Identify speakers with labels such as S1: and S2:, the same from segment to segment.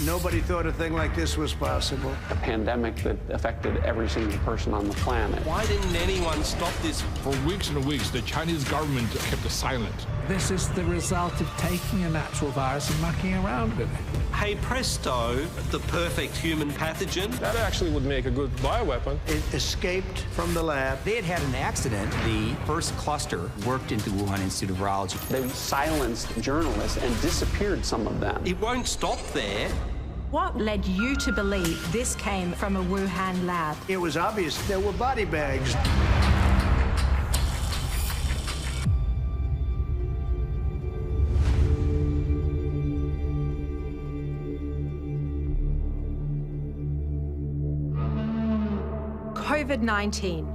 S1: Nobody thought a thing like this was possible.
S2: A pandemic that affected every single person on the planet.
S3: Why didn't anyone stop this?
S4: For weeks and weeks, the Chinese government kept silent.
S5: This is the result of taking a natural virus and mucking around with it.
S3: Hey presto, the perfect human pathogen.
S4: That actually would make a good bioweapon.
S1: It escaped from the lab.
S6: They had an accident. The first cluster worked into the Wuhan Institute of Virology.
S2: They silenced journalists and disappeared some of them.
S3: It won't stop there.
S7: What led you to believe this came from a Wuhan lab?
S1: It was obvious there were body bags.
S7: COVID-19.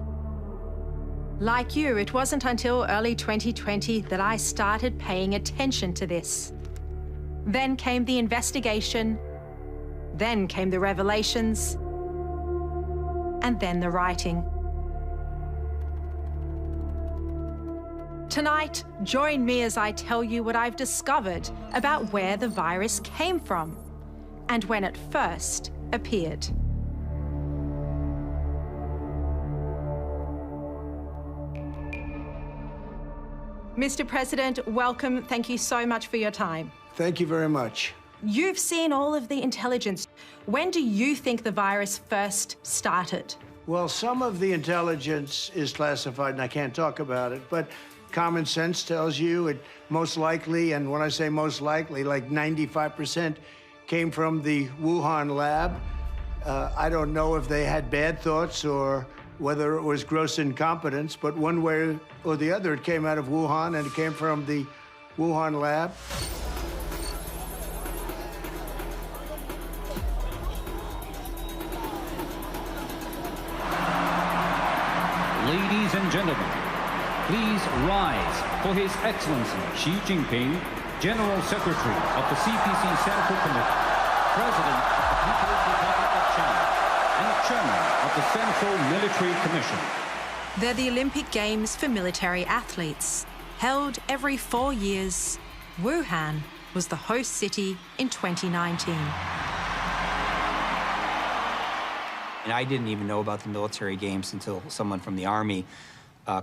S7: Like you, it wasn't until early 2020 that I started paying attention to this. Then came the investigation, then came the revelations, and then the writing. Tonight, join me as I tell you what I've discovered about where the virus came from and when it first appeared. Mr. President, welcome. Thank you so much for your time.
S1: Thank you very much.
S7: You've seen all of the intelligence. When do you think the virus first started?
S1: Well, some of the intelligence is classified, and I can't talk about it, but common sense tells you it most likely, and when I say most likely, like 95% came from the Wuhan lab. I don't know if they had bad thoughts or whether it was gross incompetence, but one way or the other, it came out of Wuhan, and it came from the Wuhan lab.
S8: Ladies and gentlemen, please rise for His Excellency Xi Jinping, General Secretary of the CPC Central Committee, President of the People's Republic of China, and Chairman of the Central Military Commission.
S7: They're the Olympic Games for military athletes. Held every 4 years, Wuhan was the host city in 2019.
S6: And I didn't even know about the military games until someone from the Army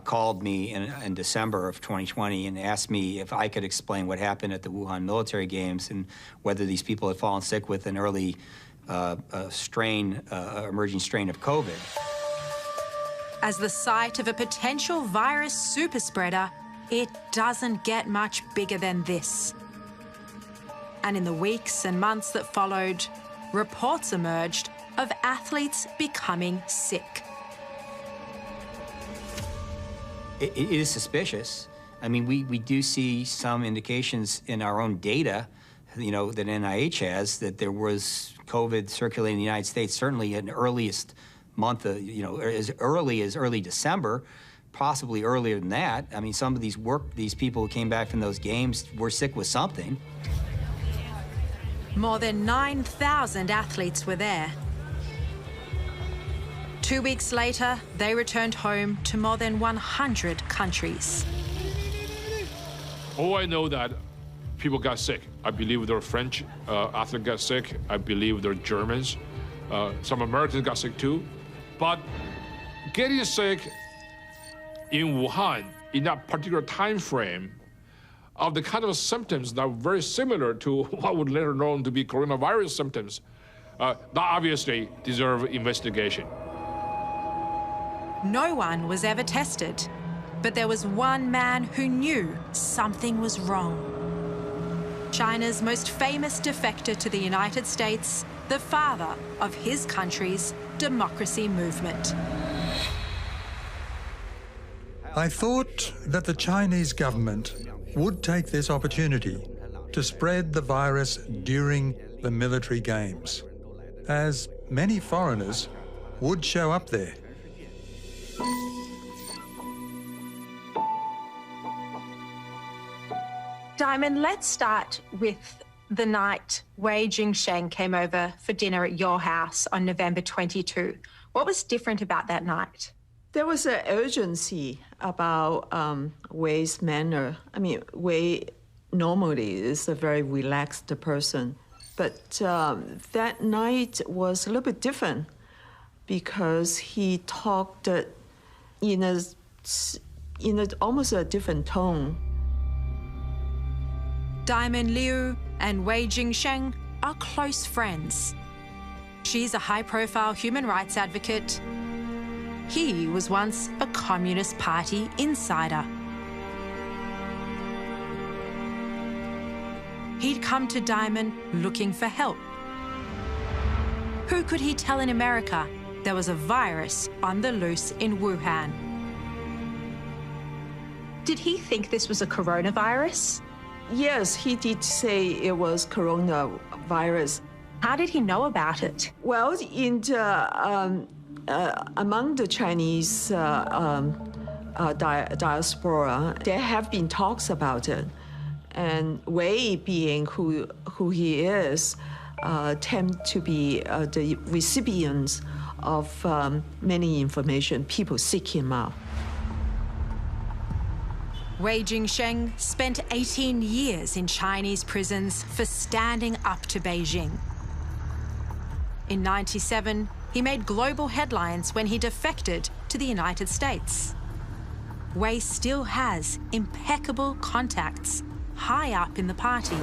S6: called me in December of 2020 and asked me if I could explain what happened at the Wuhan military games and whether these people had fallen sick with an early emerging strain of COVID.
S7: As the site of a potential virus superspreader, it doesn't get much bigger than this. And in the weeks and months that followed, reports emerged of athletes becoming sick.
S6: It is suspicious. I mean, we do see some indications in our own data, you know, that NIH has, that there was COVID circulating in the United States, certainly in the earliest month of, you know, as early as early December, possibly earlier than that. I mean, some of these people who came back from those games were sick with something.
S7: More than 9,000 athletes were there. 2 weeks later, they returned home to more than 100 countries.
S4: Oh, I know that people got sick. I believe there were French athletes got sick. I believe there were Germans. Some Americans got sick too. But getting sick in Wuhan in that particular time frame of the kind of symptoms that are very similar to what would later known to be coronavirus symptoms, that obviously deserve investigation.
S7: No one was ever tested, but there was one man who knew something was wrong. China's most famous defector to the United States, the father of his country's democracy movement.
S9: I thought that the Chinese government would take this opportunity to spread the virus during the military games, as many foreigners would show up there.
S7: Diamond, let's start with the night Wei Jingsheng came over for dinner at your house on November 22. What was different about that night?
S10: There was an urgency about Wei's manner. I mean, Wei normally is a very relaxed person. But that night was a little bit different because he talked in almost a different tone.
S7: Diamond Liu and Wei Jingsheng are close friends. She's a high-profile human rights advocate. He was once a Communist Party insider. He'd come to Diamond looking for help. Who could he tell in America there was a virus on the loose in Wuhan?
S11: Did he think this was a coronavirus?
S10: Yes, he did say it was coronavirus.
S11: How did he know about it?
S10: Well, among the Chinese diaspora, there have been talks about it. And Wei, being who he is, tend to be the recipients of many information. People seek him out.
S7: Wei Jingsheng spent 18 years in Chinese prisons for standing up to Beijing. In '97, he made global headlines when he defected to the United States. Wei still has impeccable contacts high up in the party,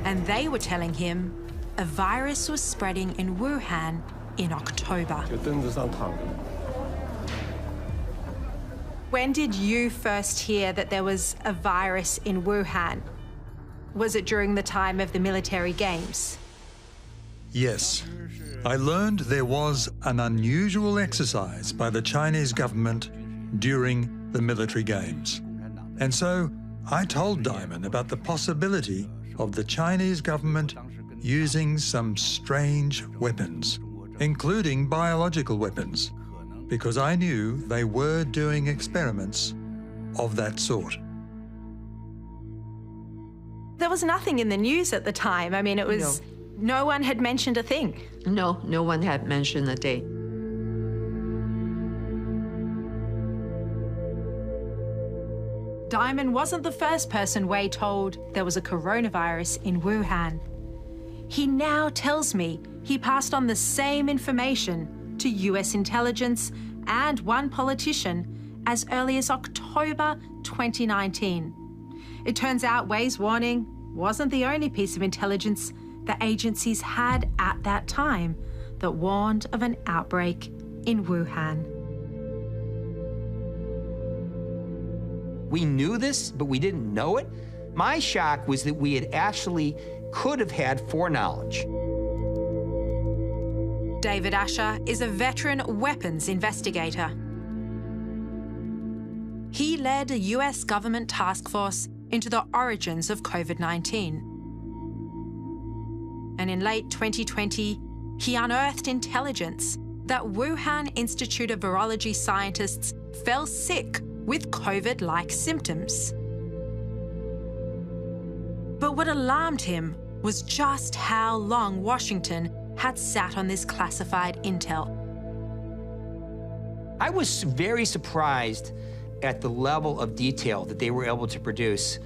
S7: and they were telling him a virus was spreading in Wuhan in October. When did you first hear that there was a virus in Wuhan? Was it during the time of the military games?
S9: Yes. I learned there was an unusual exercise by the Chinese government during the military games. And so I told Diamond about the possibility of the Chinese government using some strange weapons, including biological weapons, because I knew they were doing experiments of that sort.
S7: There was nothing in the news at the time. I mean, it was... No one had mentioned a thing.
S10: No, no one had mentioned a date.
S7: Diamond wasn't the first person Wei told there was a coronavirus in Wuhan. He now tells me he passed on the same information to US intelligence and one politician as early as October 2019. It turns out Wei's warning wasn't the only piece of intelligence the agencies had at that time that warned of an outbreak in Wuhan.
S6: We knew this, but we didn't know it. My shock was that we had actually could have had foreknowledge.
S7: David Asher is a veteran weapons investigator. He led a US government task force into the origins of COVID-19. And in late 2020, he unearthed intelligence that Wuhan Institute of Virology scientists fell sick with COVID-like symptoms. But what alarmed him was just how long Washington had sat on this classified intel.
S6: I was very surprised at the level of detail that they were able to produce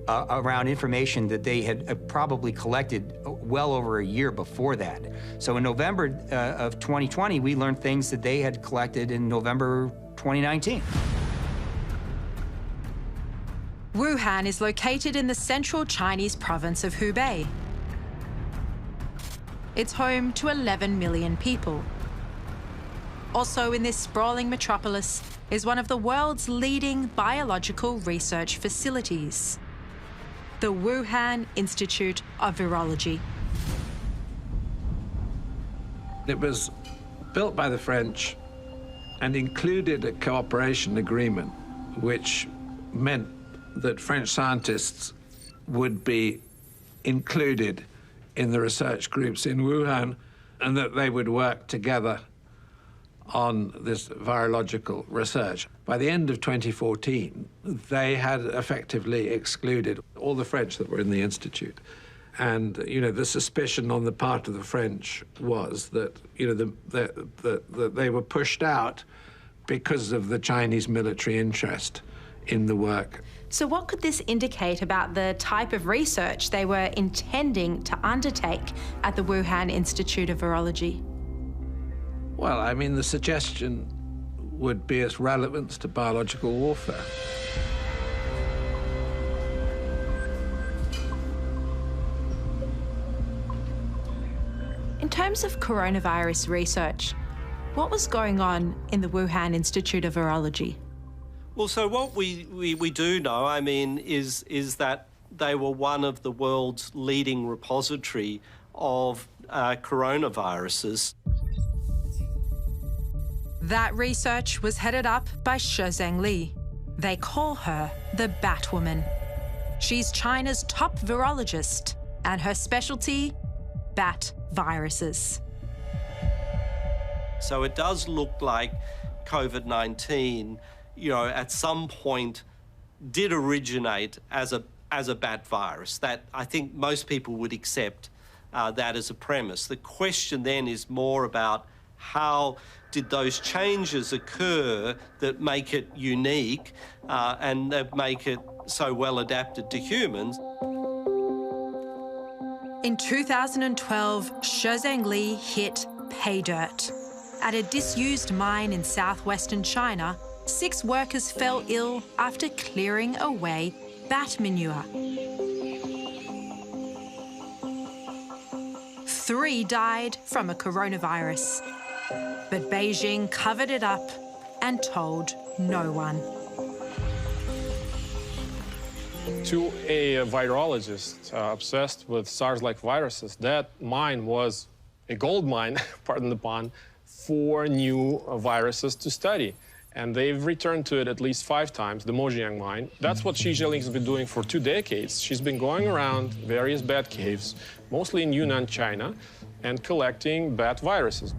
S6: around information that they had probably collected well over a year before that. So in November of 2020, we learned things that they had collected in November 2019.
S7: Wuhan is located in the central Chinese province of Hubei. It's home to 11 million people. Also in this sprawling metropolis is one of the world's leading biological research facilities, the Wuhan Institute of Virology.
S12: It was built by the French and included a cooperation agreement, which meant that French scientists would be included in the research groups in Wuhan and that they would work together on this virological research. By the end of 2014, they had effectively excluded all the French that were in the Institute. And, the suspicion on the part of the French was that, that they were pushed out because of the Chinese military interest in the work.
S7: So what could this indicate about the type of research they were intending to undertake at the Wuhan Institute of Virology?
S12: Well, I mean, the suggestion would be its relevance to biological warfare.
S7: In terms of coronavirus research, what was going on in the Wuhan Institute of Virology?
S3: Well, so what we do know, I mean, is that they were one of the world's leading repository of coronaviruses.
S7: That research was headed up by Li. They call her the Batwoman. She's China's top virologist, and her specialty, bat viruses.
S3: So it does look like COVID-19, you know, at some point did originate as a bat virus. That I think most people would accept that as a premise. The question then is more about how did those changes occur that make it unique and that make it so well adapted to humans.
S7: In 2012, Li hit pay dirt. At a disused mine in southwestern China, 6 workers fell ill after clearing away bat manure. 3 died from a coronavirus. But Beijing covered it up and told no one.
S13: To a virologist obsessed with SARS-like viruses, that mine was a gold mine, pardon the pun, for new viruses to study. And they've returned to it at least 5 times, the Mojiang mine. That's what Xi Jinping has been doing for 2 decades. She's been going around various bat caves, mostly in Yunnan, China, and collecting bat viruses.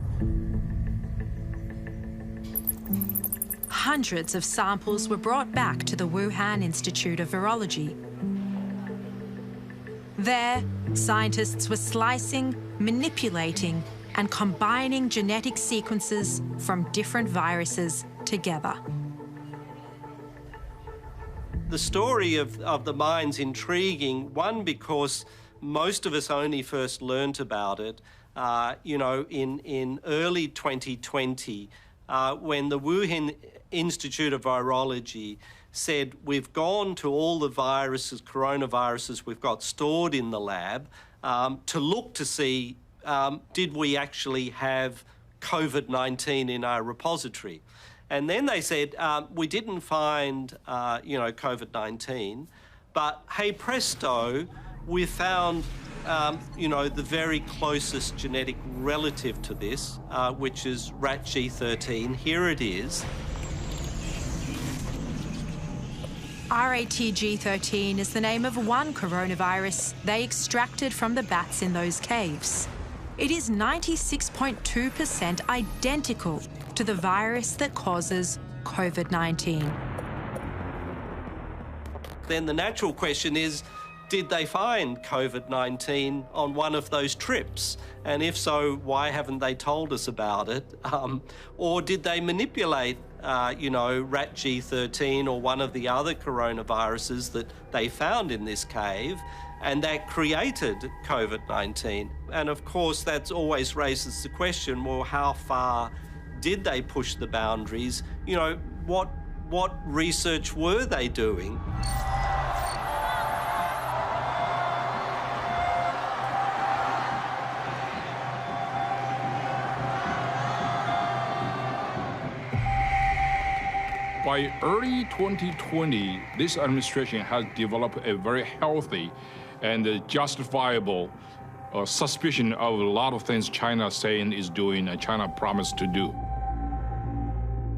S7: Hundreds of samples were brought back to the Wuhan Institute of Virology. There, scientists were slicing, manipulating, and combining genetic sequences from different viruses together.
S3: The story of the mine's intriguing, one, because most of us only first learnt about it, you know, in early 2020, when the Wuhan Institute of Virology said, we've gone to all the viruses, coronaviruses we've got stored in the lab to look to see, did we actually have COVID-19 in our repository? And then they said, we didn't find, you know, COVID-19, but hey presto, we found, you know, the very closest genetic relative to this, which is rat G13. Here it is.
S7: RATG13 is the name of one coronavirus they extracted from the bats in those caves. It is 96.2% identical to the virus that causes COVID-19.
S3: Then the natural question is, did they find COVID-19 on one of those trips? And if so, why haven't they told us about it? Or did they manipulate, you know, rat G13 or one of the other coronaviruses that they found in this cave, and that created COVID-19? And of course, that always raises the question, well, how far did they push the boundaries? You know, what research were they doing?
S4: By early 2020, this administration has developed a very healthy and justifiable suspicion of a lot of things China is saying is doing and China promised to do.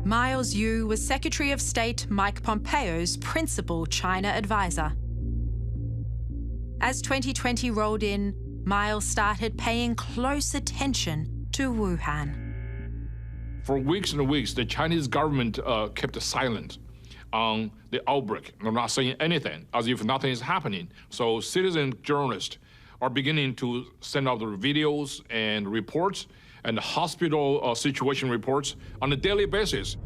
S7: Miles Yu was Secretary of State Mike Pompeo's principal China advisor. As 2020 rolled in, Miles started paying close attention to Wuhan.
S4: For weeks and weeks, the Chinese government kept silent on the outbreak. They're not saying anything, as if nothing is happening. So citizen journalists are beginning to send out their videos and reports and hospital situation reports on a daily basis.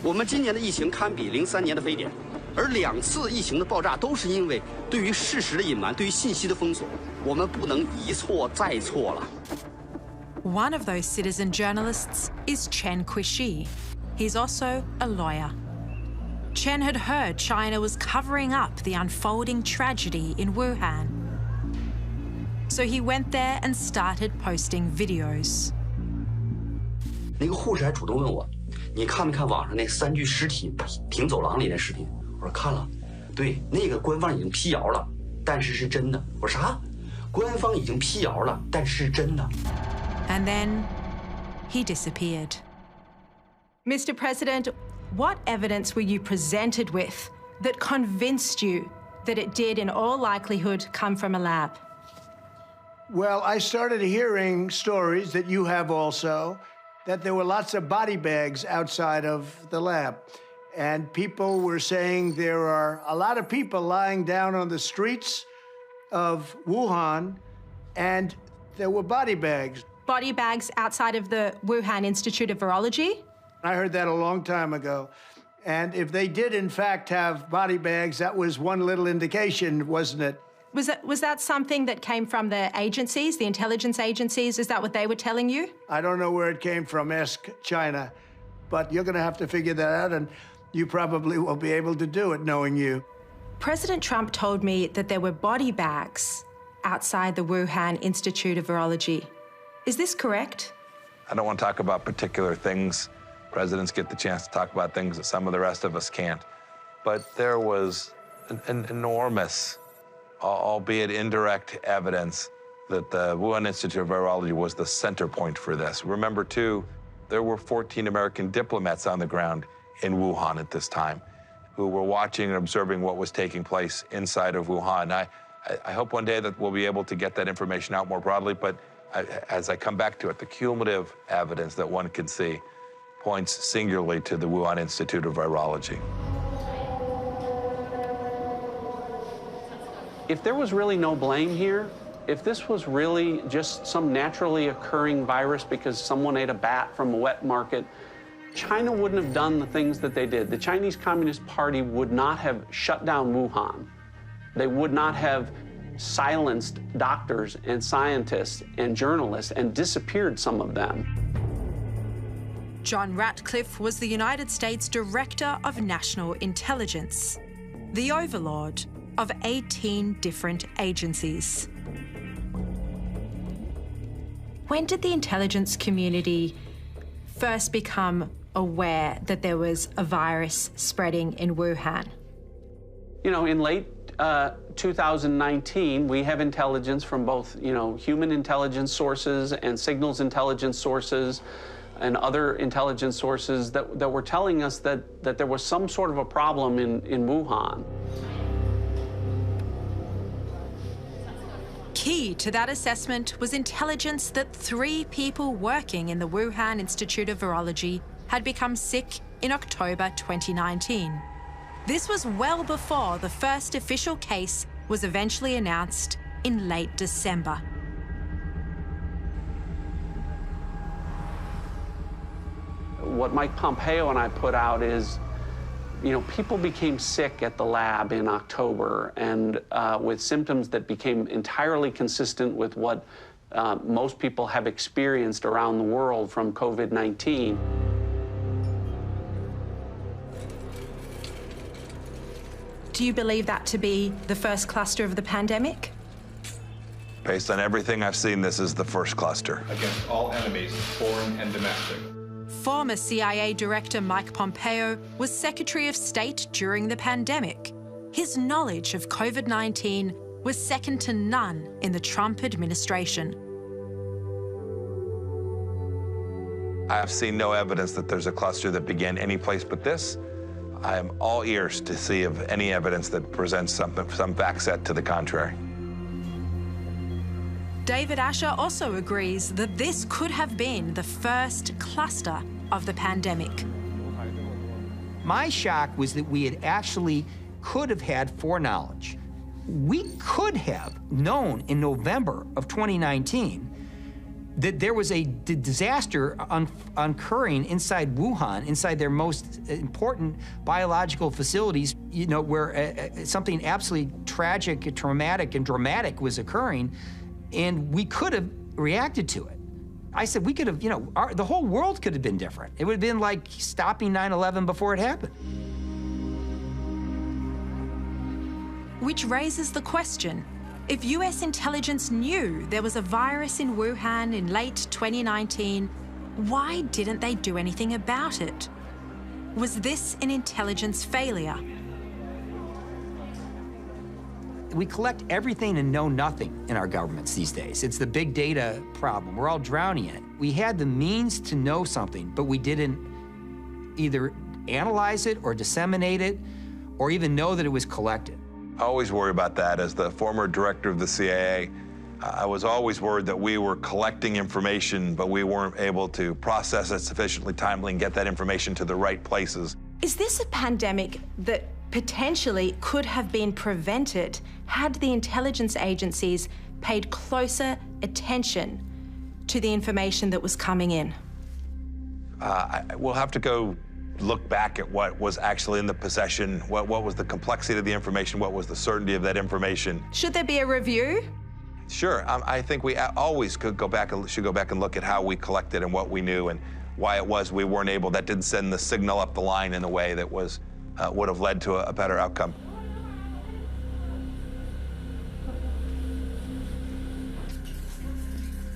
S14: 我们今年的疫情堪比03年的非典，而2次疫情的爆炸都是因为对于事实的隐瞒，对于信息的封锁。我们不能一错再错了。
S7: One of those citizen journalists is Chen Kuishi. He's also a lawyer. Chen had heard China was covering up the unfolding tragedy in Wuhan. So he went there and started posting videos.
S14: 那个护士还主动问我，你看没看网上那3具尸体停走廊里的视频？我说看了，对，那个官方已经辟谣了，但是是真的。我说啥？官方已经辟谣了，但是是真的。
S7: And then he disappeared. Mr. President, what evidence were you presented with that convinced you that it did in all likelihood come from a lab?
S1: Well, I started hearing stories that you have also, that there were lots of body bags outside of the lab. And people were saying there are a lot of people lying down on the streets of Wuhan, and there were body bags.
S11: Body bags outside of the Wuhan Institute of Virology?
S1: I heard that a long time ago. And if they did, in fact, have body bags, that was one little indication, wasn't it?
S11: Was that something that came from the agencies, the intelligence agencies? Is that what they were telling you?
S1: I don't know where it came from. Ask China. But you're going to have to figure that out, and you probably will be able to do it, knowing you.
S11: President Trump told me that there were body bags outside the Wuhan Institute of Virology. Is this correct?
S15: I don't want to talk about particular things. Presidents get the chance to talk about things that some of the rest of us can't. But there was an enormous, albeit indirect, evidence that the Wuhan Institute of Virology was the center point for this. Remember, too, there were 14 American diplomats on the ground in Wuhan at this time who were watching and observing what was taking place inside of Wuhan. I hope one day that we'll be able to get that information out more broadly, but as I come back to it, the cumulative evidence that one could see points singularly to the Wuhan Institute of Virology.
S2: If there was really no blame here, if this was really just some naturally occurring virus because someone ate a bat from a wet market, China wouldn't have done the things that they did. The Chinese Communist Party would not have shut down Wuhan. They would not have silenced doctors and scientists and journalists and disappeared some of them.
S7: John Ratcliffe was the United States Director of National Intelligence, the overlord of 18 different agencies. When did the intelligence community first become aware that there was a virus spreading in Wuhan?
S2: You know, in late 2019, we have intelligence from both, human intelligence sources and signals intelligence sources and other intelligence sources that were telling us that there was some sort of a problem in Wuhan.
S7: Key to that assessment was intelligence that 3 people working in the Wuhan Institute of Virology had become sick in October 2019. This was well before the first official case was eventually announced in late December.
S2: What Mike Pompeo and I put out is, people became sick at the lab in October and with symptoms that became entirely consistent with what most people have experienced around the world from COVID-19.
S11: Do you believe that to be the first cluster of the pandemic?
S15: Based on everything I've seen, this is the first cluster.
S16: Against all enemies, foreign and domestic.
S7: Former CIA Director Mike Pompeo was Secretary of State during the pandemic. His knowledge of COVID-19 was second to none in the Trump administration.
S15: I have seen no evidence that there's a cluster that began any place but this. I am all ears to see of any evidence that presents some back set to the contrary.
S7: David Asher also agrees that this could have been the first cluster of the pandemic.
S6: My shock was that we had actually could have had foreknowledge. We could have known in November of 2019 that there was a disaster occurring inside Wuhan, inside their most important biological facilities, you know, where something absolutely tragic, traumatic, and dramatic was occurring, and we could have reacted to it. I said we could have, you know, the whole world could have been different. It would have been like stopping 9/11 before it happened.
S7: Which raises the question, if US intelligence knew there was a virus in Wuhan in late 2019, why didn't they do anything about it? Was this an intelligence failure?
S6: We collect everything and know nothing in our governments these days. It's the big data problem. We're all drowning in it. We had the means to know something, but we didn't either analyze it or disseminate it or even know that it was collected.
S15: I always worry about that. As the former director of the CIA, I was always worried that we were collecting information, but we weren't able to process it sufficiently timely and get that information to the right places.
S11: Is this a pandemic that potentially could have been prevented had the intelligence agencies paid closer attention to the information that was coming in?
S15: We'll have to go look back at what was actually in the possession, what was the complexity of the information, what was the certainty of that information.
S11: Should there be a review?
S15: Sure, I think we always should go back and look at how we collected and what we knew and why it was we weren't able, that didn't send the signal up the line in a way that was, would have led to a better outcome.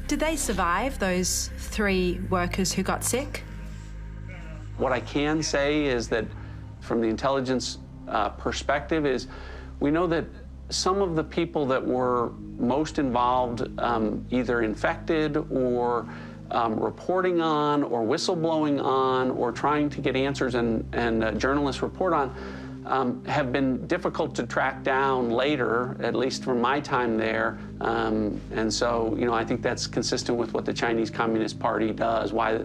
S11: Did they survive, those 3 workers who got sick?
S2: What I can say is that from the intelligence perspective is we know that some of the people that were most involved, either infected or reporting on or whistleblowing on or trying to get answers and journalists report on, have been difficult to track down later, at least from my time there. And so, you know, I think that's consistent with what the Chinese Communist Party does. Why,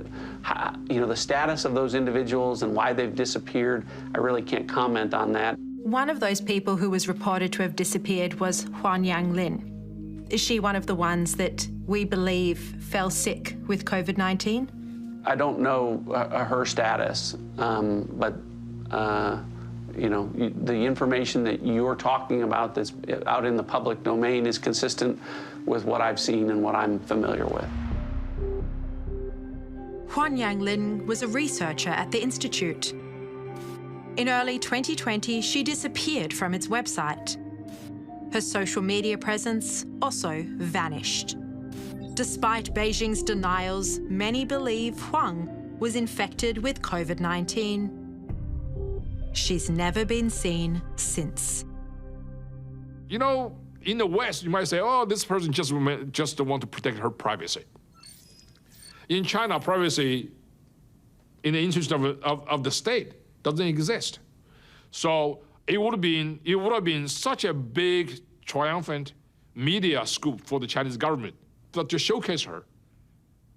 S2: you know, the status of those individuals and why they've disappeared, I really can't comment on that.
S11: One of those people who was reported to have disappeared was Huan Yanglin. Is she one of the ones that we believe fell sick with COVID-19?
S2: I don't know her status, but you know, the information that you're talking about that's out in the public domain is consistent with what I've seen and what I'm familiar with.
S7: Huan Yanglin was a researcher at the Institute. In early 2020, she disappeared from its website. Her social media presence also vanished. Despite Beijing's denials, many believe Huang was infected with COVID-19. She's never been seen since.
S4: You know, in the West, you might say, oh, this person just want to protect her privacy. In China, privacy in the interest of the state doesn't exist. So it would have been such a big, triumphant media scoop for the Chinese government to showcase her,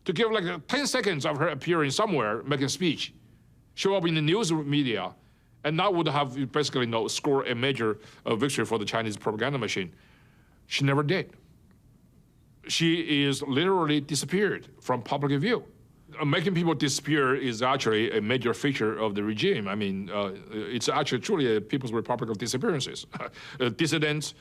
S4: to give like 10 seconds of her appearing somewhere, making a speech, show up in the news media, and that would have basically scored a major victory for the Chinese propaganda machine. She never did. She is literally disappeared from public view. Making people disappear is actually a major feature of the regime. I mean, it's actually truly a People's Republic of disappearances. Dissidents,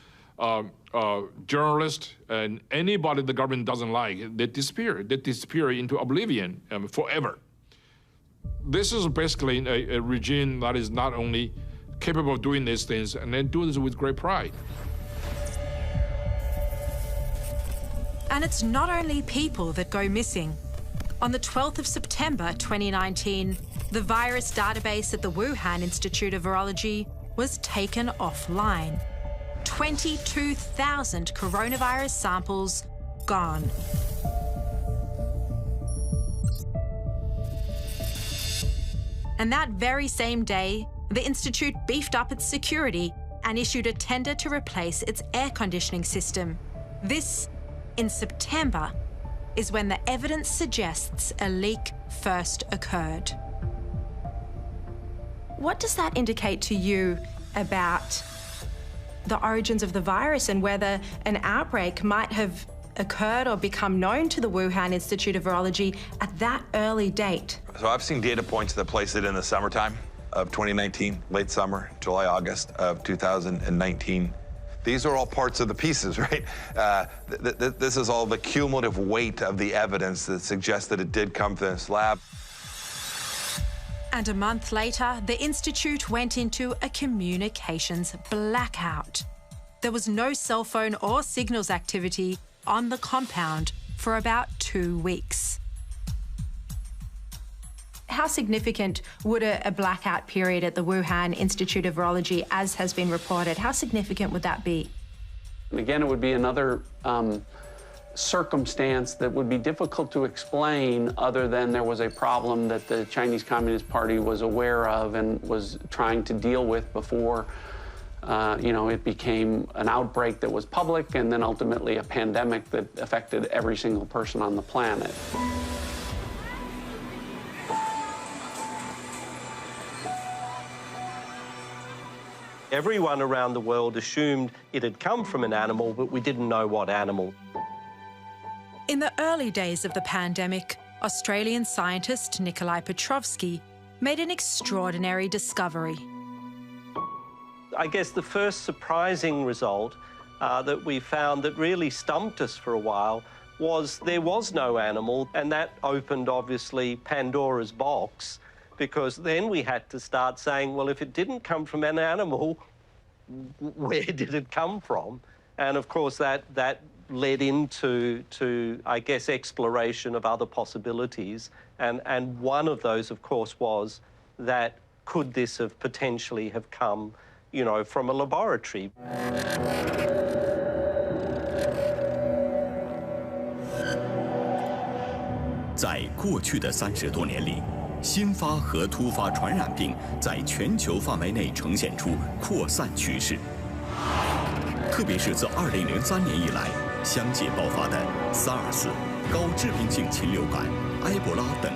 S4: journalists, and anybody the government doesn't like, they disappear. They disappear into oblivion forever. This is basically a regime that is not only capable of doing these things, and then do this with great pride.
S7: And it's not only people that go missing. On the 12th of September 2019, the virus database at the Wuhan Institute of Virology was taken offline. 22,000 coronavirus samples gone. And that very same day, the Institute beefed up its security and issued a tender to replace its air conditioning system. This, in September, is when the evidence suggests a leak first occurred.
S11: What does that indicate to you about the origins of the virus and whether an outbreak might have occurred or become known to the Wuhan Institute of Virology at that early date?
S15: So I've seen data points that place it in the summertime of 2019, late summer, July, August of 2019. These are all parts of the pieces, right? This is all the cumulative weight of the evidence that suggests that it did come from this lab.
S7: And a month later, the Institute went into a communications blackout. There was no cell phone or signals activity on the compound for about 2 weeks.
S11: How significant would a blackout period at the Wuhan Institute of Virology, as has been reported, how significant would that be?
S2: And again, it would be another circumstance that would be difficult to explain other than there was a problem that the Chinese Communist Party was aware of and was trying to deal with before it became an outbreak that was public and then ultimately a pandemic that affected every single person on the planet.
S3: Everyone around the world assumed it had come from an animal, but we didn't know what animal.
S7: In the early days of the pandemic, Australian scientist Nikolai Petrovsky made an extraordinary discovery.
S3: I guess the first surprising result that we found that really stumped us for a while was there was no animal, and that opened, obviously, Pandora's box, because then we had to start saying, well, if it didn't come from an animal, where did it come from? And, of course, that led into, I guess, exploration of other possibilities. And one of those, of course, was that could this have potentially have come, from a laboratory?
S17: 在过去的30多年里，新发和突发传染病在全球范围内呈现出扩散趋势。特别是自2003年以来，相继爆发的 SARS、高致病性禽流感、埃博拉等。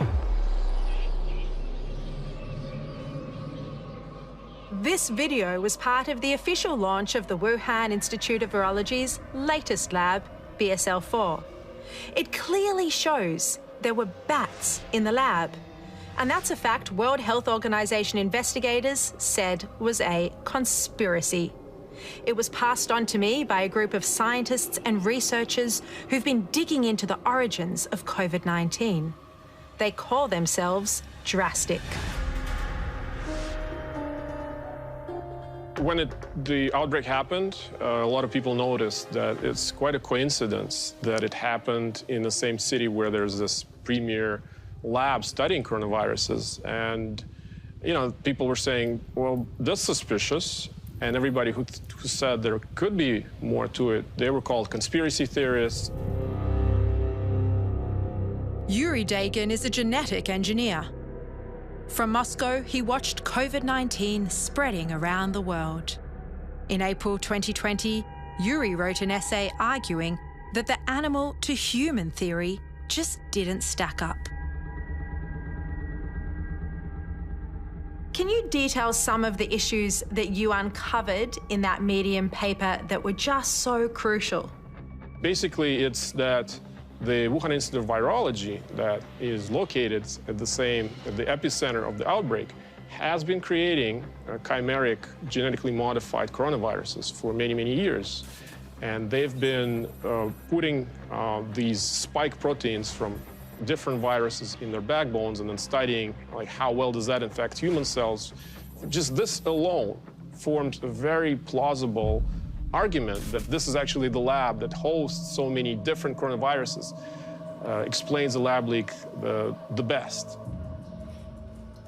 S11: This video was part of the official launch of the Wuhan Institute of Virology's latest lab, BSL-4. It clearly shows there were bats in the lab. And that's a fact World Health Organization investigators said was a conspiracy. It was passed on to me by a group of scientists and researchers who've been digging into the origins of COVID-19. They call themselves Drastic.
S13: When the outbreak happened, a lot of people noticed that it's quite a coincidence that it happened in the same city where there's this premier lab studying coronaviruses. And, people were saying, well, that's suspicious. And everybody who said there could be more to it, they were called conspiracy theorists.
S7: Yuri Dagan is a genetic engineer. From Moscow, he watched COVID-19 spreading around the world. In April 2020, Yuri wrote an essay arguing that the animal-to-human theory just didn't stack up.
S11: Can you detail some of the issues that you uncovered in that Medium paper that were just so crucial?
S13: Basically, it's that the Wuhan Institute of Virology, that is located at the epicenter of the outbreak, has been creating chimeric, genetically modified coronaviruses for many, many years. And they've been putting these spike proteins from different viruses in their backbones and then studying how well does that infect human cells. Just this alone formed a very plausible argument that this is actually the lab that hosts so many different coronaviruses, explains the lab leak the best.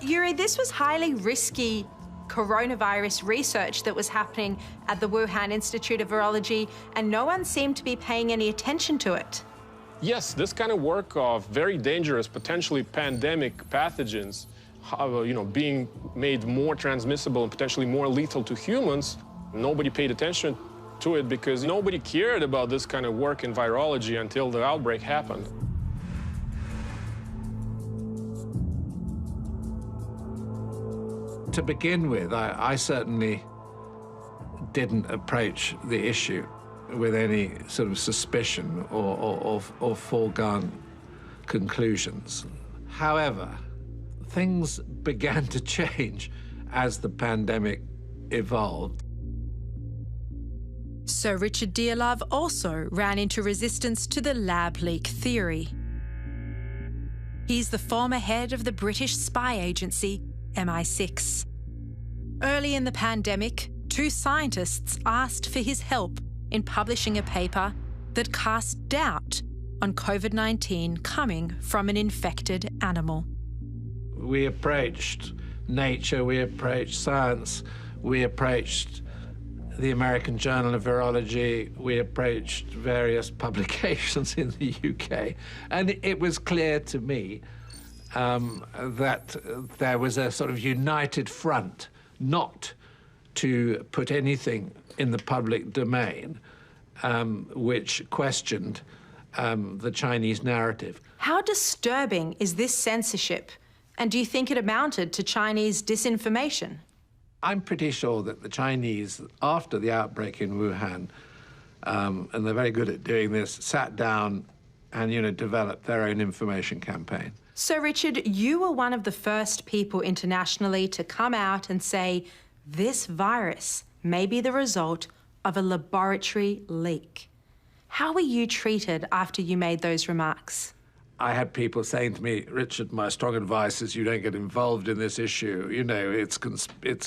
S11: Yuri, this was highly risky coronavirus research that was happening at the Wuhan Institute of Virology, and no one seemed to be paying any attention to it.
S13: Yes, this kind of work of very dangerous, potentially pandemic pathogens, being made more transmissible and potentially more lethal to humans, nobody paid attention to it because nobody cared about this kind of work in virology until the outbreak happened.
S12: To begin with, I certainly didn't approach the issue with any sort of suspicion or foregone conclusions. However, things began to change as the pandemic evolved.
S7: So Richard Dearlove also ran into resistance to the lab leak theory. He's the former head of the British spy agency, MI6. Early in the pandemic, 2 scientists asked for his help in publishing a paper that cast doubt on COVID-19 coming from an infected animal.
S12: We approached Nature, we approached Science, we approached the American Journal of Virology, we approached various publications in the UK, and it was clear to me that there was a sort of united front not to put anything in the public domain which questioned the Chinese narrative.
S11: How disturbing is this censorship? And do you think it amounted to Chinese disinformation?
S12: I'm pretty sure that the Chinese, after the outbreak in Wuhan, and they're very good at doing this, sat down and, developed their own information campaign.
S11: So, Richard, you were one of the first people internationally to come out and say this virus may be the result of a laboratory leak. How were you treated after you made those remarks?
S12: I had people saying to me, Richard, my strong advice is you don't get involved in this issue. It's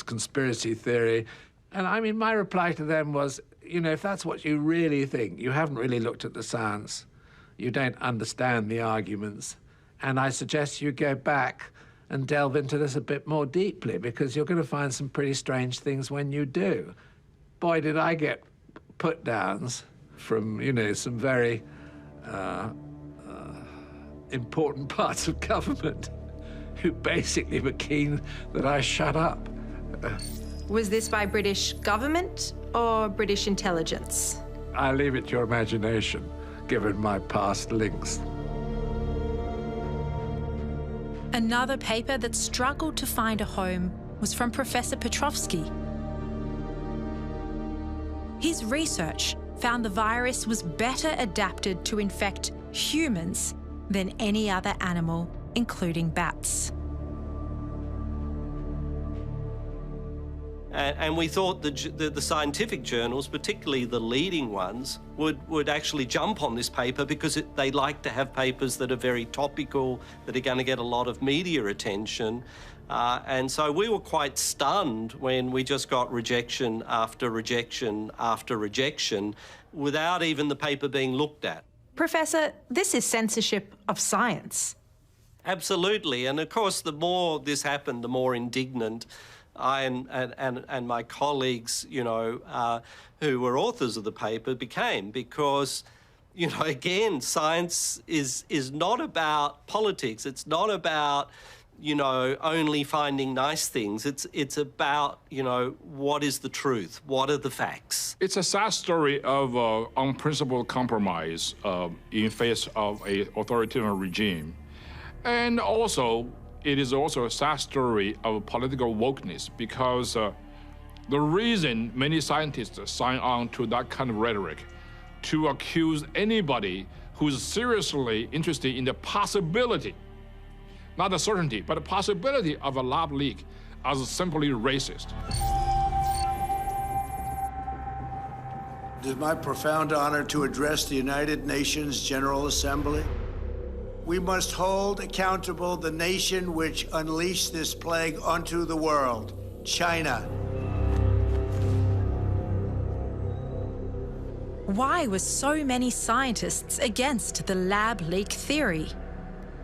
S12: conspiracy theory. And I mean, my reply to them was, if that's what you really think, you haven't really looked at the science. You don't understand the arguments. And I suggest you go back and delve into this a bit more deeply, because you're going to find some pretty strange things when you do. Boy, did I get put-downs from, some very important parts of government who basically were keen that I shut up.
S11: Was this by British government or British intelligence?
S12: I leave it to your imagination, given my past links.
S7: Another paper that struggled to find a home was from Professor Petrovsky. His research found the virus was better adapted to infect humans than any other animal, including bats.
S3: And we thought the scientific journals, particularly the leading ones, would actually jump on this paper because they like to have papers that are very topical, that are going to get a lot of media attention. And so we were quite stunned when we just got rejection after rejection after rejection without even the paper being looked at.
S11: Professor, this is censorship of science.
S3: Absolutely. And of course, the more this happened, the more indignant I and my colleagues, who were authors of the paper became, because, again, science is not about politics. It's not about, only finding nice things. It's about, what is the truth? What are the facts?
S4: It's a sad story of unprincipled compromise in face of an authoritarian regime. And also, it is also a sad story of political wokeness, because the reason many scientists sign on to that kind of rhetoric, to accuse anybody who's seriously interested in the possibility, not the certainty, but the possibility of a lab leak, as simply racist.
S1: It is my profound honor to address the United Nations General Assembly. We must hold accountable the nation which unleashed this plague onto the world, China.
S7: Why were so many scientists against the lab leak theory?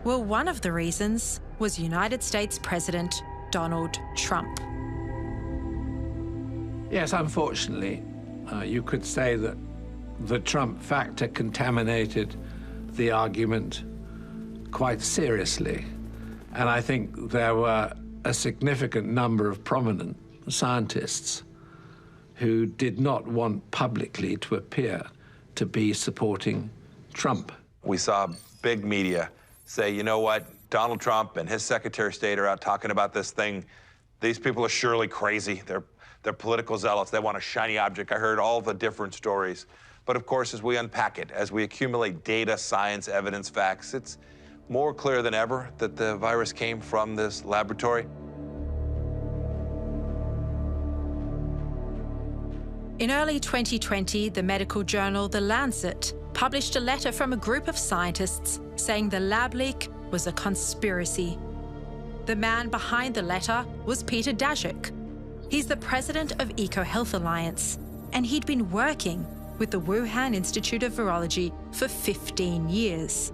S7: Well, one of the reasons was United States President Donald Trump.
S12: Yes, unfortunately, you could say that the Trump factor contaminated the argument quite seriously. And I think there were a significant number of prominent scientists who did not want publicly to appear to be supporting Trump.
S15: We saw big media say, you know what, Donald Trump and his Secretary of State are out talking about this thing. These people are surely crazy. They're political zealots. They want a shiny object. I heard all the different stories. But of course, as we unpack it, as we accumulate data, science, evidence, facts, it's more clear than ever that the virus came from this laboratory.
S7: In early 2020, the medical journal The Lancet published a letter from a group of scientists saying the lab leak was a conspiracy. The man behind the letter was Peter Daszak. He's the president of EcoHealth Alliance, and he'd been working with the Wuhan Institute of Virology for 15 years,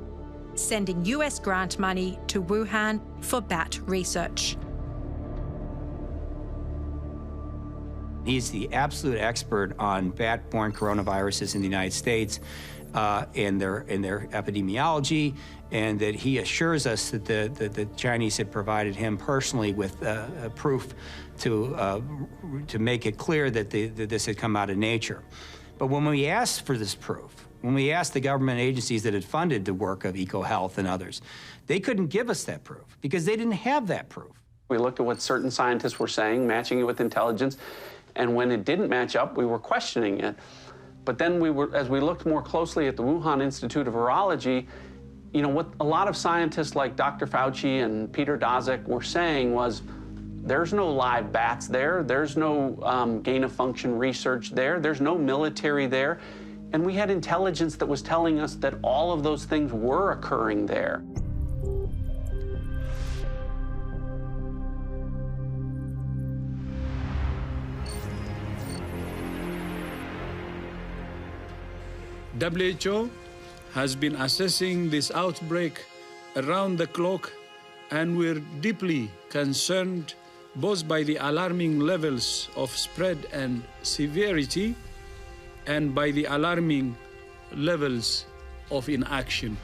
S7: sending US grant money to Wuhan for bat research.
S6: He's the absolute expert on bat-borne coronaviruses in the United States and their epidemiology, and that he assures us that the Chinese had provided him personally with proof to make it clear that this had come out of nature. But when we asked for this proof, when we asked the government agencies that had funded the work of EcoHealth and others, they couldn't give us that proof because they didn't have that proof.
S2: We looked at what certain scientists were saying, matching it with intelligence, and when it didn't match up, we were questioning it. But then as we looked more closely at the Wuhan Institute of Virology, you know, what a lot of scientists like Dr. Fauci and Peter Daszak were saying was, there's no live bats there, there's no gain-of-function research there, there's no military there, and we had intelligence that was telling us that all of those things were occurring there.
S18: WHO has been assessing this outbreak around the clock, and we're deeply concerned both by the alarming levels of spread and severity and by the alarming levels of inaction.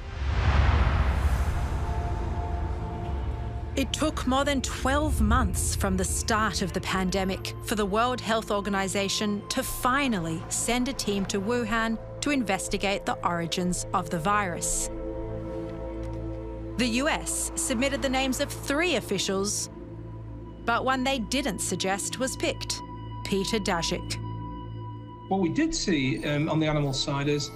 S7: It took more than 12 months from the start of the pandemic for the World Health Organization to finally send a team to Wuhan to investigate the origins of the virus. The US submitted the names of 3 officials, but one they didn't suggest was picked: Peter Daszak.
S19: What we did see on the animal side is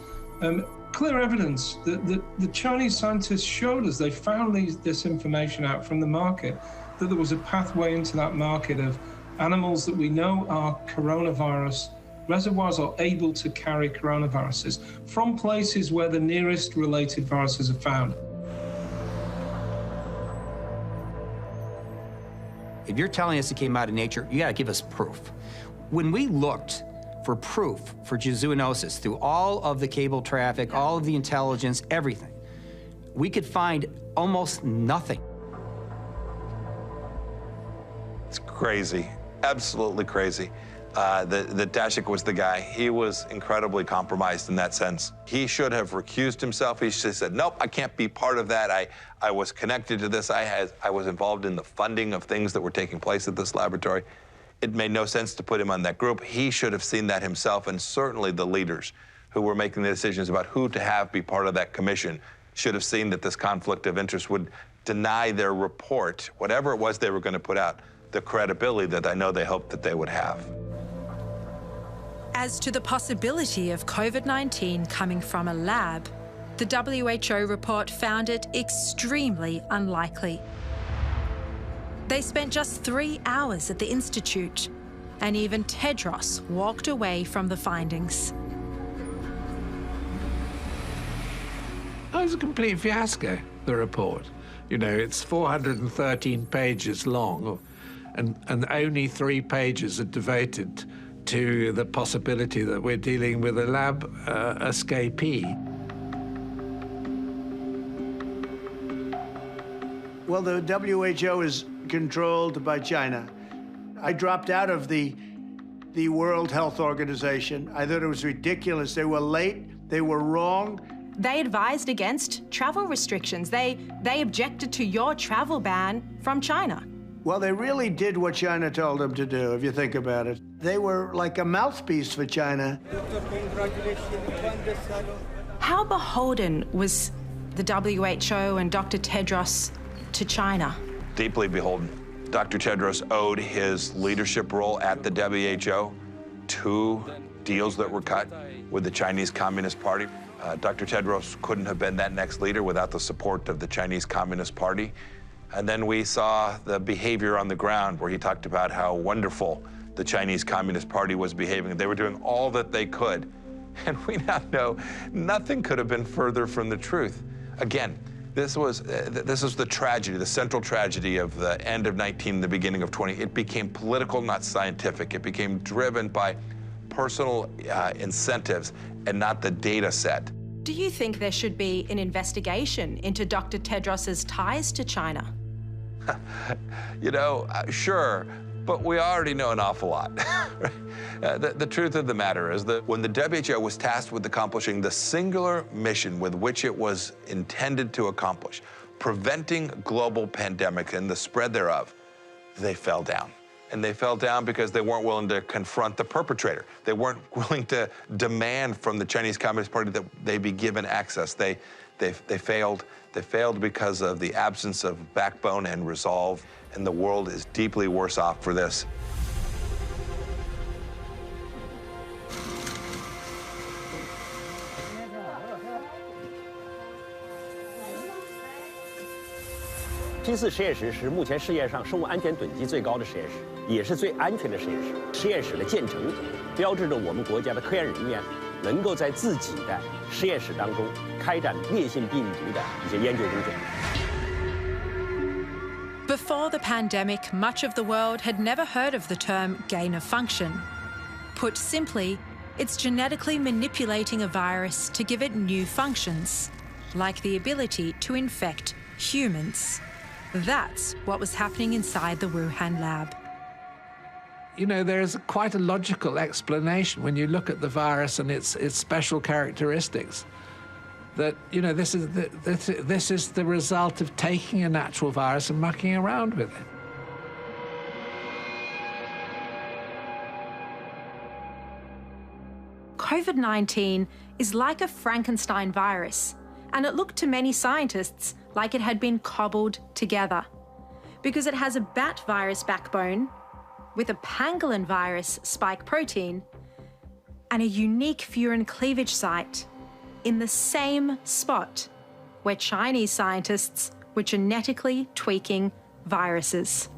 S19: clear evidence that the Chinese scientists showed us. They found this information out from the market, that there was a pathway into that market of animals that we know are coronavirus reservoirs, are able to carry coronaviruses from places where the nearest related viruses are found.
S6: If you're telling us it came out of nature, you gotta give us proof. When we looked for proof for zoonosis through all of the cable traffic, all of the intelligence, everything, we could find almost nothing.
S15: It's crazy, absolutely crazy. That Daszak was the guy. He was incredibly compromised in that sense. He should have recused himself. He should have said, nope, I can't be part of that. I was connected to this. I was involved in the funding of things that were taking place at this laboratory. It made no sense to put him on that group. He should have seen that himself, and certainly the leaders who were making the decisions about who to have be part of that commission should have seen that this conflict of interest would deny their report, whatever it was they were going to put out, the credibility that I know they hoped that they would have.
S7: As to the possibility of COVID-19 coming from a lab, the WHO report found it extremely unlikely. They spent just 3 hours at the Institute, and even Tedros walked away from the findings.
S12: Oh, it was a complete fiasco, the report. You know, it's 413 pages long, and only 3 pages are devoted to the possibility that we're dealing with a lab escapee.
S1: Well, the WHO is controlled by China. I dropped out of the World Health Organization. I thought it was ridiculous. They were late, they were wrong.
S11: They advised against travel restrictions. They objected to your travel ban from China.
S1: Well, they really did what China told them to do, if you think about it. They were like a mouthpiece for China.
S11: How beholden was the WHO and Dr. Tedros to China?
S15: Deeply beholden. Dr. Tedros owed his leadership role at the WHO to deals that were cut with the Chinese Communist Party. Dr. Tedros couldn't have been that next leader without the support of the Chinese Communist Party. And then we saw the behavior on the ground where he talked about how wonderful the Chinese Communist Party was behaving. They were doing all that they could. And we now know nothing could have been further from the truth. Again, this was the tragedy, the central tragedy of the end of 19, the beginning of 20. It became political, not scientific. It became driven by personal incentives and not the data set.
S11: Do you think there should be an investigation into Dr. Tedros's ties to China?
S15: You know, sure, but we already know an awful lot. The truth of the matter is that when the WHO was tasked with accomplishing the singular mission with which it was intended to accomplish, preventing global pandemic and the spread thereof, they fell down. And they fell down because they weren't willing to confront the perpetrator. They weren't willing to demand from the Chinese Communist Party that they be given access. They failed. They failed because of the absence of backbone and resolve, and the world is deeply worse off for this.
S20: P4实验室是目前世界上生物安全等级最高的实验室，也是最安全的实验室。实验室的建成，标志着我们国家的科研人员能够在自己的实验室当中开展烈性病毒的一些研究工作。
S7: Before the pandemic, much of the world had never heard of the term gain of function. Put simply, it's genetically manipulating a virus to give it new functions, like the ability to infect humans. That's what was happening inside the Wuhan lab.
S19: You know, there's quite a logical explanation when you look at the virus and its special characteristics. That, you know, this is the result of taking a natural virus and mucking around with it.
S11: COVID-19 is like a Frankenstein virus, and it looked to many scientists like it had been cobbled together, because it has a bat virus backbone with a pangolin virus spike protein and a unique furin cleavage site in the same spot where Chinese scientists were genetically tweaking viruses.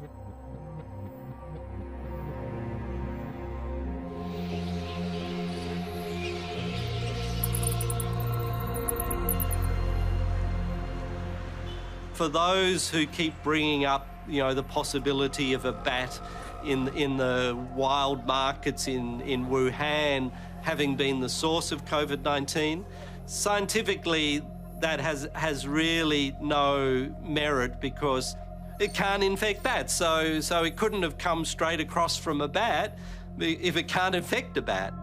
S3: For those who keep bringing up, you know, the possibility of a bat in the wild markets in Wuhan having been the source of COVID-19, scientifically that has really no merit because it can't infect bats. So it couldn't have come straight across from a bat if it can't infect a bat.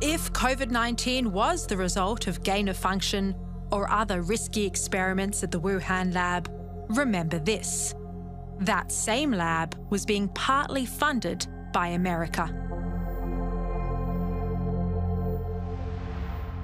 S7: If COVID-19 was the result of gain of function or other risky experiments at the Wuhan lab, remember this: that same lab was being partly funded by America.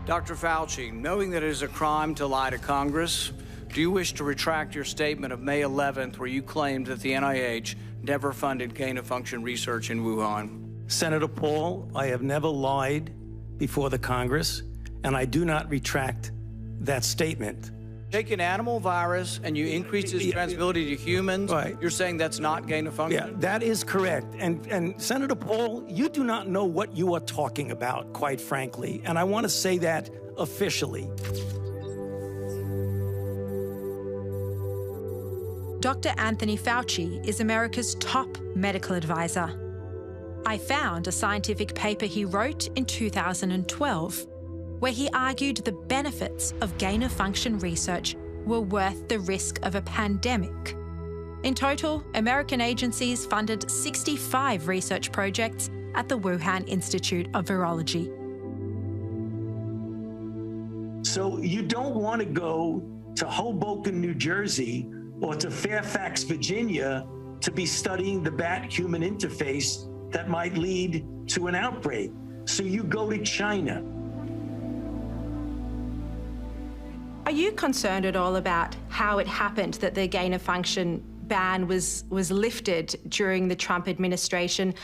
S21: Dr. Fauci, knowing that it is a crime to lie to Congress, do you wish to retract your statement of May 11th where you claimed that the NIH never funded gain-of-function research in Wuhan?
S22: Senator Paul, I have never lied before the Congress, and I do not retract that statement.
S21: Take an animal virus and you increase its transmissibility to humans,
S22: right.
S21: You're saying that's not gain-of-function?
S22: Yeah, that is correct. And Senator Paul, you do not know what you are talking about, quite frankly, and I want to say that officially.
S7: Dr. Anthony Fauci is America's top medical advisor. I found a scientific paper he wrote in 2012 where he argued the benefits of gain-of-function research were worth the risk of a pandemic. In total, American agencies funded 65 research projects at the Wuhan Institute of Virology.
S22: So you don't want to go to Hoboken, New Jersey, or to Fairfax, Virginia, to be studying the bat-human interface that might lead to an outbreak. So you go to China.
S11: Are you concerned at all about how it happened that the gain-of-function ban was lifted during the Trump administration?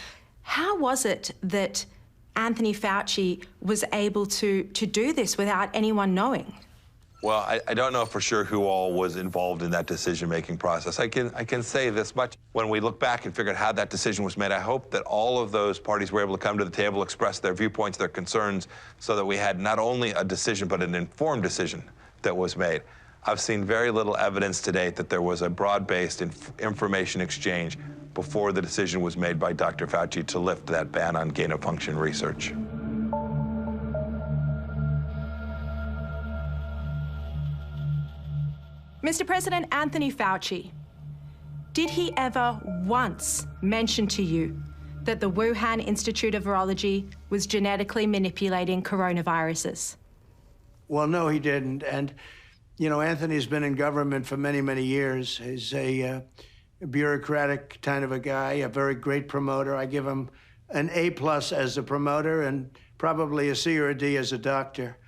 S11: How was it that Anthony Fauci was able to do this without anyone knowing?
S15: Well, I don't know for sure who all was involved in that decision-making process. I can say this much. When we look back and figure out how that decision was made, I hope that all of those parties were able to come to the table, express their viewpoints, their concerns, so that we had not only a decision, but an informed decision that was made. I've seen very little evidence to date that there was a broad-based information exchange before the decision was made by Dr. Fauci to lift that ban on gain-of-function research.
S11: Mr. President, Anthony Fauci, did he ever once mention to you that the Wuhan Institute of Virology was genetically manipulating coronaviruses?
S1: Well, no, he didn't. And, you know, Anthony's been in government for many, many years. He's a bureaucratic kind of a guy, a very great promoter. I give him an A+ as a promoter and probably a C or a D as a doctor.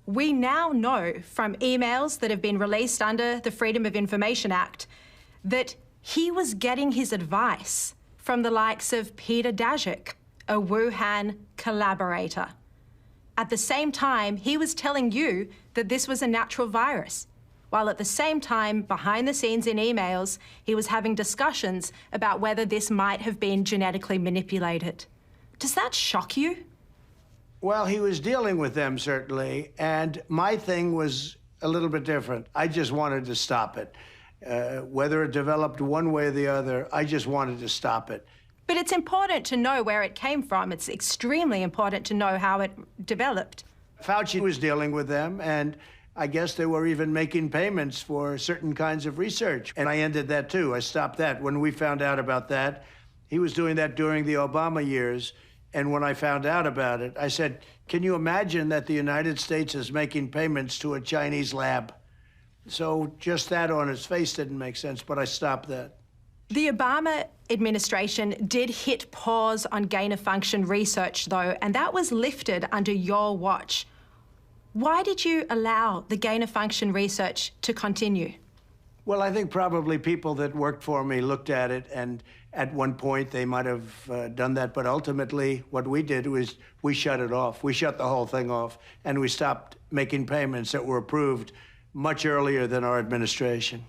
S11: We now know from emails that have been released under the Freedom of Information Act that he was getting his advice from the likes of Peter Daszak, a Wuhan collaborator. At the same time, he was telling you that this was a natural virus, while at the same time, behind the scenes in emails, he was having discussions about whether this might have been genetically manipulated. Does that shock you?
S1: Well, he was dealing with them, certainly, and my thing was a little bit different. I just wanted to stop it. Whether it developed one way or the other, I just wanted to stop it.
S11: But it's important to know where it came from. It's extremely important to know how it developed.
S1: Fauci was dealing with them, and I guess they were even making payments for certain kinds of research. And I ended that, too. I stopped that. When we found out about that, he was doing that during the Obama years. And when I found out about it, I said, can you imagine that the United States is making payments to a Chinese lab? So just that on its face didn't make sense, but I stopped that.
S11: The Obama administration did hit pause on gain-of-function research, though, and that was lifted under your watch. Why did you allow the gain-of-function research to continue?
S1: Well, I think probably people that worked for me looked at it, and at one point they might have done that, but ultimately what we did was we shut it off. We shut the whole thing off, and we stopped making payments that were approved much earlier than our administration.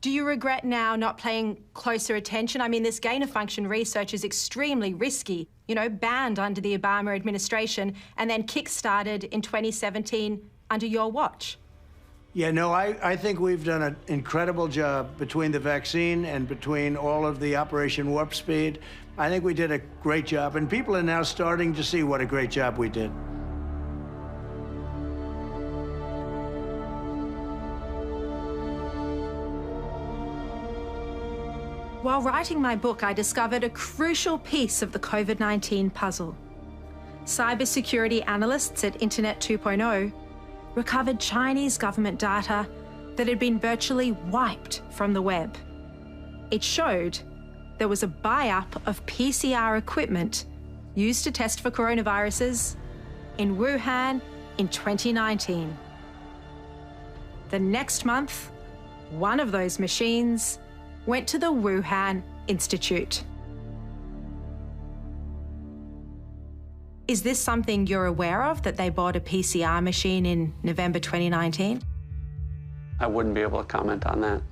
S11: Do you regret now not paying closer attention? I mean, this gain-of-function research is extremely risky, you know, banned under the Obama administration and then kick-started in 2017 under your watch.
S1: Yeah, no, I think we've done an incredible job between the vaccine and between all of the Operation Warp Speed. I think we did a great job, and people are now starting to see what a great job we did.
S11: While writing my book, I discovered a crucial piece of the COVID-19 puzzle. Cybersecurity analysts at Internet 2.0 recovered Chinese government data that had been virtually wiped from the web. It showed there was a buy-up of PCR equipment used to test for coronaviruses in Wuhan in 2019. The next month, one of those machines went to the Wuhan Institute. Is this something you're aware of, that they bought a PCR machine in November 2019?
S2: I wouldn't be able to comment on that.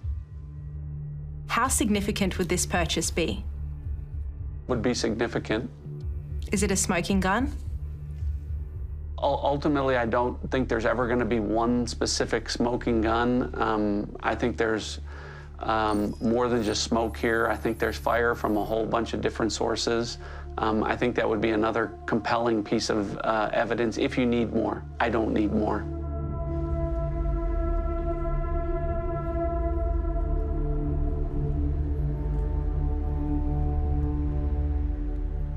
S11: How significant would this purchase be?
S2: Would be significant.
S11: Is it a smoking gun?
S2: Ultimately, I don't think there's ever going to be one specific smoking gun. I think there's more than just smoke here. I think there's fire from a whole bunch of different sources. I think that would be another compelling piece of evidence if you need more. I don't need more.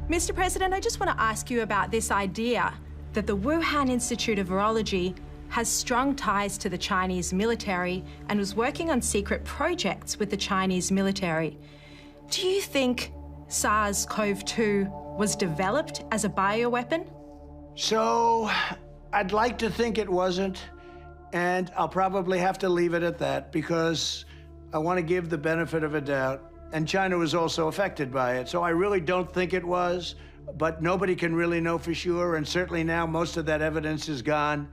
S11: Mr. President, I just want to ask you about this idea that the Wuhan Institute of Virology has strong ties to the Chinese military and was working on secret projects with the Chinese military. Do you think SARS-CoV-2 was developed as a bioweapon?
S1: So, I'd like to think it wasn't, and I'll probably have to leave it at that because I want to give the benefit of a doubt. And China was also affected by it. So I really don't think it was, but nobody can really know for sure. And certainly now most of that evidence is gone,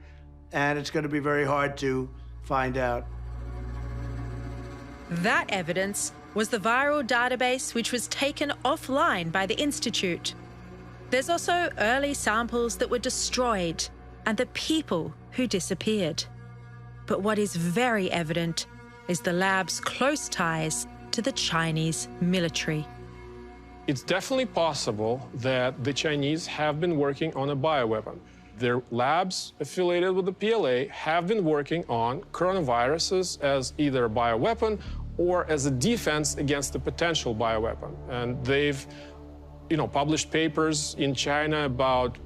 S1: and it's going to be very hard to find out.
S7: That evidence was the viral database which was taken offline by the Institute. There's also early samples that were destroyed and the people who disappeared. But what is very evident is the lab's close ties to the Chinese military.
S13: It's definitely possible that the Chinese have been working on a bioweapon. Their labs affiliated with the PLA have been working on coronaviruses as either a bioweapon or as a defense against a potential bioweapon. And they've, published papers in China about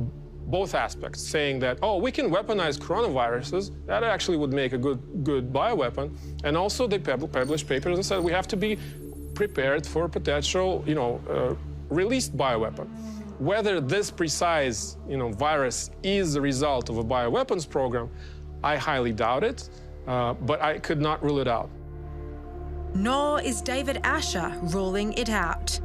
S13: both aspects, saying that, oh, we can weaponize coronaviruses. That actually would make a good bioweapon. And also they published papers that said we have to be prepared for potential, released bioweapon. Whether this precise, virus is the result of a bioweapons program, I highly doubt it, but I could not rule it out.
S7: Nor is David Asher ruling it out.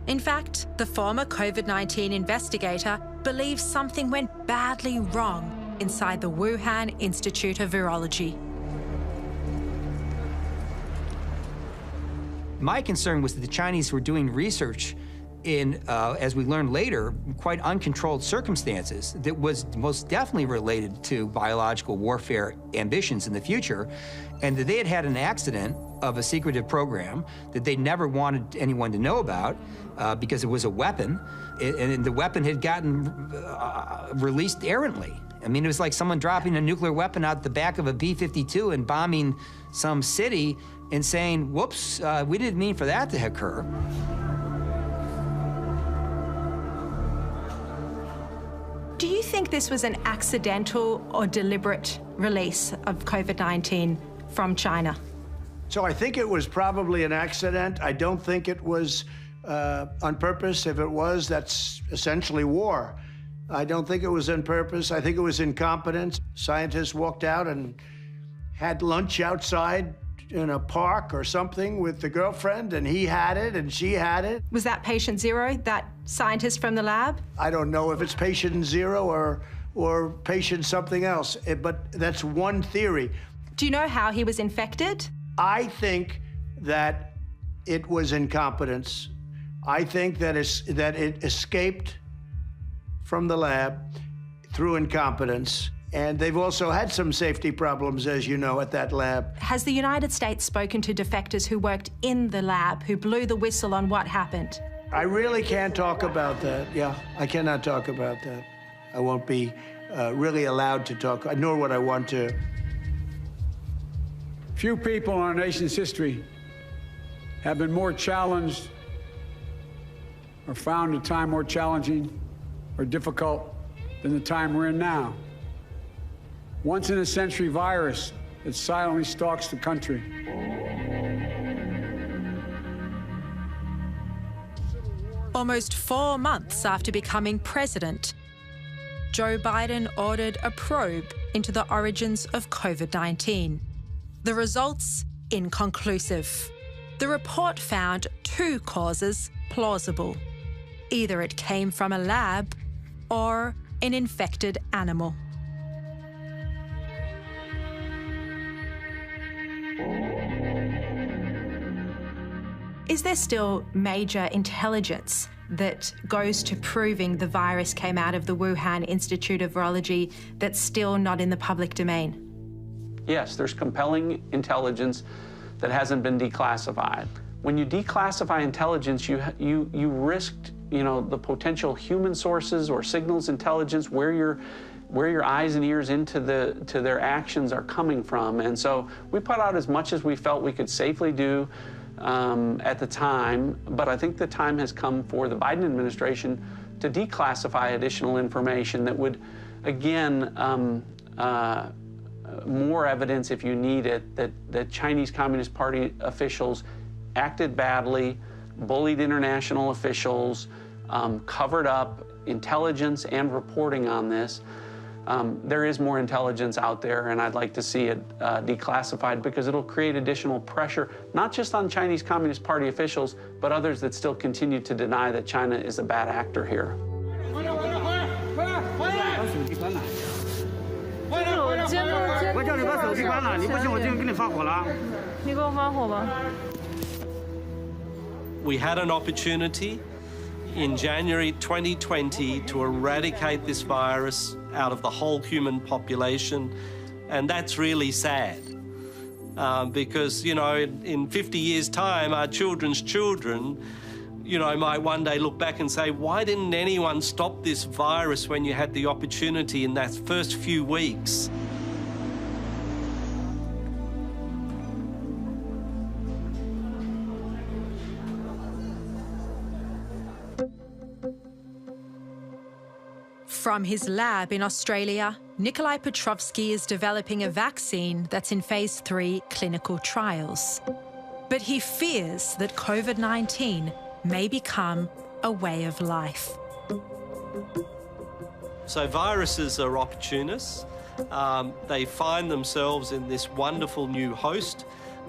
S7: In fact, the former COVID-19 investigator believes something went badly wrong inside the Wuhan Institute of Virology.
S6: My concern was that the Chinese were doing research in, as we learned later, quite uncontrolled circumstances that was most definitely related to biological warfare ambitions in the future, and that they had had an accident of a secretive program that they never wanted anyone to know about because it was a weapon, and the weapon had gotten released errantly. I mean, it was like someone dropping a nuclear weapon out the back of a B-52 and bombing some city and saying, whoops, we didn't mean for that to occur.
S11: Do you think this was an accidental or deliberate release of COVID-19 from China?
S1: So I think it was probably an accident. I don't think it was on purpose. If it was, that's essentially war. I don't think it was on purpose. I think it was incompetence. Scientists walked out and had lunch outside in a park or something with the girlfriend, and he had it and she had it.
S11: Was that patient zero, that scientist from the lab?
S1: I don't know if it's patient zero or patient something else, but that's one theory.
S11: Do you know how he was infected?
S1: I think that it was incompetence. I think that it escaped from the lab through incompetence. And they've also had some safety problems, as you know, at that lab.
S11: Has the United States spoken to defectors who worked in the lab, who blew the whistle on what happened?
S1: I really can't talk about that. Yeah, I cannot talk about that. I won't be really allowed to talk, nor would I want to.
S5: Few people in our nation's history have been more challenged or found a time more challenging or difficult than the time we're in now. Once-in-a-century virus that silently stalks the country.
S7: Almost 4 months after becoming president, Joe Biden ordered a probe into the origins of COVID-19. The results inconclusive. The report found 2 causes plausible. Either it came from a lab or an infected animal.
S11: Is there still major intelligence that goes to proving the virus came out of the Wuhan Institute of Virology that's still not in the public domain?
S2: Yes, there's compelling intelligence that hasn't been declassified. When you declassify intelligence, you risked, the potential human sources or signals intelligence, where your eyes and ears to their actions are coming from. And so we put out as much as we felt we could safely do at the time, but I think the time has come for the Biden administration to declassify additional information that would, again, more evidence if you need it, that Chinese Communist Party officials acted badly, bullied international officials, covered up intelligence and reporting on this. there is more intelligence out there, and I'd like to see it declassified because it'll create additional pressure, not just on Chinese Communist Party officials, but others that still continue to deny that China is a bad actor here.
S3: We had an opportunity in January 2020 to eradicate this virus out of the whole human population, and that's really sad. Because, you know, in 50 years' time, our children's children, you know, might one day look back and say, why didn't anyone stop this virus when you had the opportunity in that first few weeks?
S7: From his lab in Australia, Nikolai Petrovsky is developing a vaccine that's in phase 3 clinical trials. But he fears that COVID-19 may become a way of life.
S3: So viruses are opportunists. They find themselves in this wonderful new host,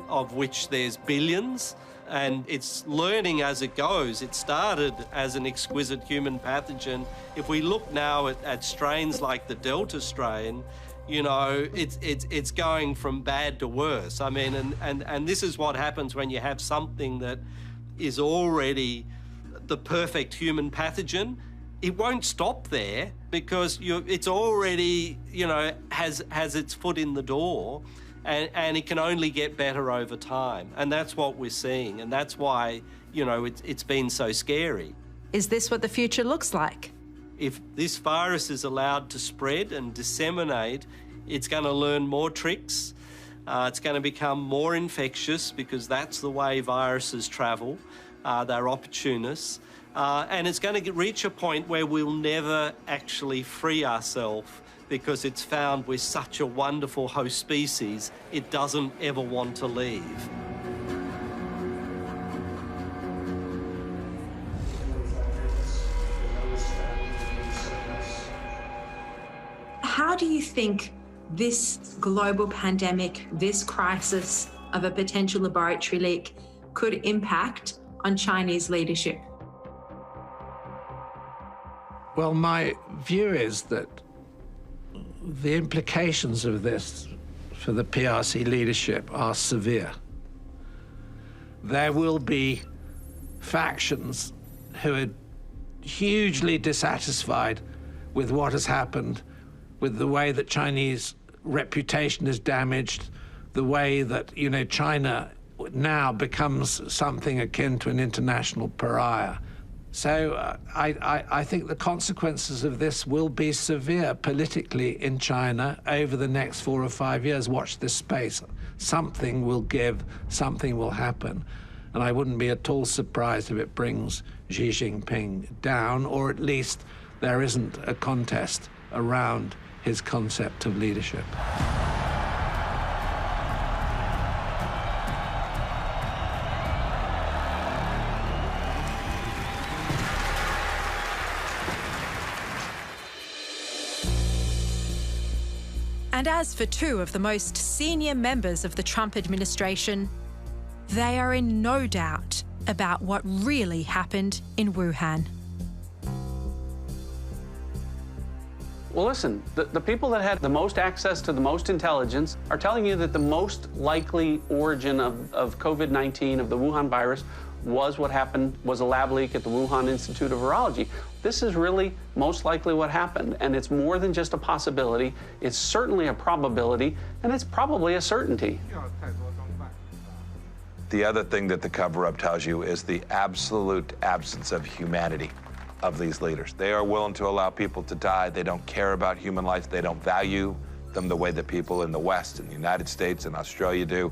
S3: of which there's billions, and it's learning as it goes. It started as an exquisite human pathogen. If we look now at strains like the Delta strain, you know, it's going from bad to worse. I mean, and this is what happens when you have something that is already the perfect human pathogen. It won't stop there because it's already, you know, has its foot in the door. And it can only get better over time. And that's what we're seeing. And that's why, you know, it's been so scary.
S7: Is this what the future looks like?
S3: If this virus is allowed to spread and disseminate, it's going to learn more tricks. It's going to become more infectious because that's the way viruses travel. They're opportunists. And it's going to reach a point where we'll never actually free ourselves because it's found we're such a wonderful host species, it doesn't ever want to leave.
S7: How do you think this global pandemic, this crisis of a potential laboratory leak could impact on Chinese leadership?
S12: Well, my view is that the implications of this for the PRC leadership are severe. There will be factions who are hugely dissatisfied with what has happened, with the way that Chinese reputation is damaged, the way that, you know, China now becomes something akin to an international pariah. So I think the consequences of this will be severe politically in China over the next 4 or 5 years. Watch this space. Something will give, something will happen. And I wouldn't be at all surprised if it brings Xi Jinping down, or at least there isn't a contest around his concept of leadership.
S7: And as for two of the most senior members of the Trump administration, they are in no doubt about what really happened in Wuhan.
S2: Well, listen, the people that had the most access to the most intelligence are telling you that the most likely origin of COVID-19, of the Wuhan virus, was what happened, was a lab leak at the Wuhan Institute of Virology. This is really most likely what happened, and it's more than just a possibility. It's certainly a probability, and it's probably a certainty.
S15: The other thing that the cover-up tells you is the absolute absence of humanity of these leaders. They are willing to allow people to die. They don't care about human life. They don't value them the way that people in the West, in the United States, and Australia do.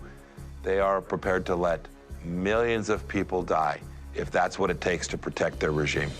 S15: They are prepared to let millions of people die if that's what it takes to protect their regime.